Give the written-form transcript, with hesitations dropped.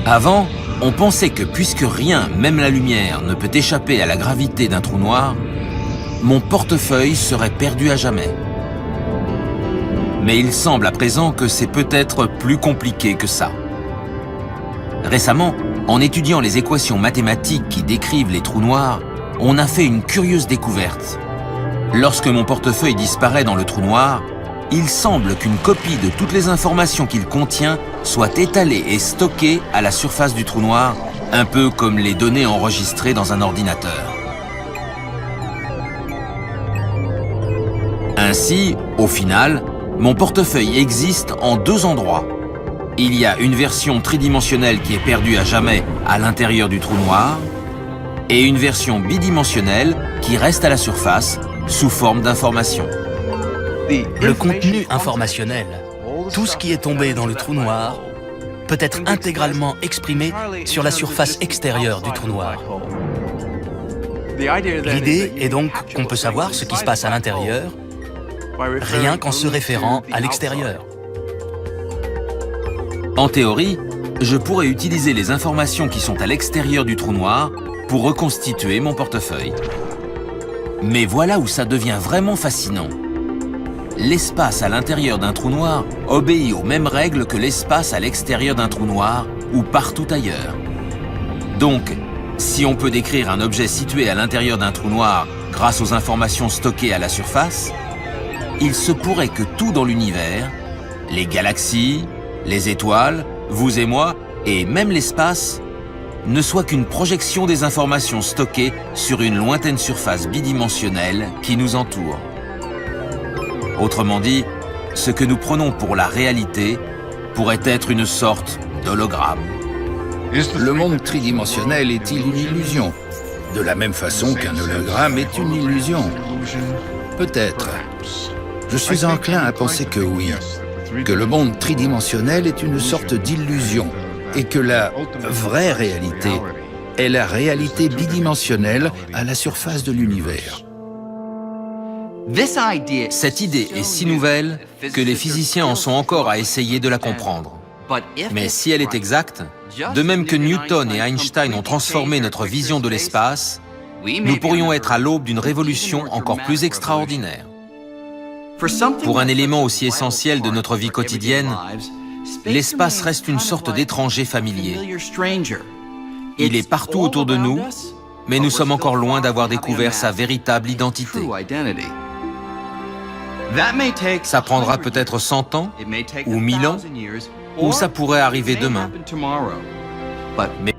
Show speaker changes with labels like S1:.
S1: Avant, on pensait que puisque rien, même la lumière, ne peut échapper à la gravité d'un trou noir, mon portefeuille serait perdu à jamais. Mais il semble à présent que c'est peut-être plus compliqué que ça. Récemment, en étudiant les équations mathématiques qui décrivent les trous noirs, on a fait une curieuse découverte. Lorsque mon portefeuille disparaît dans le trou noir, il semble qu'une copie de toutes les informations qu'il contient soit étalée et stockée à la surface du trou noir, un peu comme les données enregistrées dans un ordinateur. Ainsi, au final, mon portefeuille existe en deux endroits. Il y a une version tridimensionnelle qui est perdue à jamais à l'intérieur du trou noir et une version bidimensionnelle qui reste à la surface sous forme d'informations.
S2: Le contenu informationnel, tout ce qui est tombé dans le trou noir, peut être intégralement exprimé sur la surface extérieure du trou noir. L'idée est donc qu'on peut savoir ce qui se passe à l'intérieur, rien qu'en se référant à l'extérieur.
S1: En théorie, je pourrais utiliser les informations qui sont à l'extérieur du trou noir pour reconstituer mon portefeuille. Mais voilà où ça devient vraiment fascinant. L'espace à l'intérieur d'un trou noir obéit aux mêmes règles que l'espace à l'extérieur d'un trou noir ou partout ailleurs. Donc, si on peut décrire un objet situé à l'intérieur d'un trou noir grâce aux informations stockées à la surface, il se pourrait que tout dans l'univers, les galaxies, les étoiles, vous et moi, et même l'espace, ne soit qu'une projection des informations stockées sur une lointaine surface bidimensionnelle qui nous entoure. Autrement dit, ce que nous prenons pour la réalité pourrait être une sorte d'hologramme.
S3: Le monde tridimensionnel est-il une illusion? De la même façon qu'un hologramme est une illusion? Peut-être. Je suis enclin à penser que oui, que le monde tridimensionnel est une sorte d'illusion et que la vraie réalité est la réalité bidimensionnelle à la surface de l'univers.
S1: Cette idée est si nouvelle que les physiciens en sont encore à essayer de la comprendre. Mais si elle est exacte, de même que Newton et Einstein ont transformé notre vision de l'espace, nous pourrions être à l'aube d'une révolution encore plus extraordinaire. Pour un élément aussi essentiel de notre vie quotidienne, l'espace reste une sorte d'étranger familier. Il est partout autour de nous, mais nous sommes encore loin d'avoir découvert sa véritable identité. Ça prendra peut-être 100 ans, ou 1000 ans, ou ça pourrait arriver demain. Mais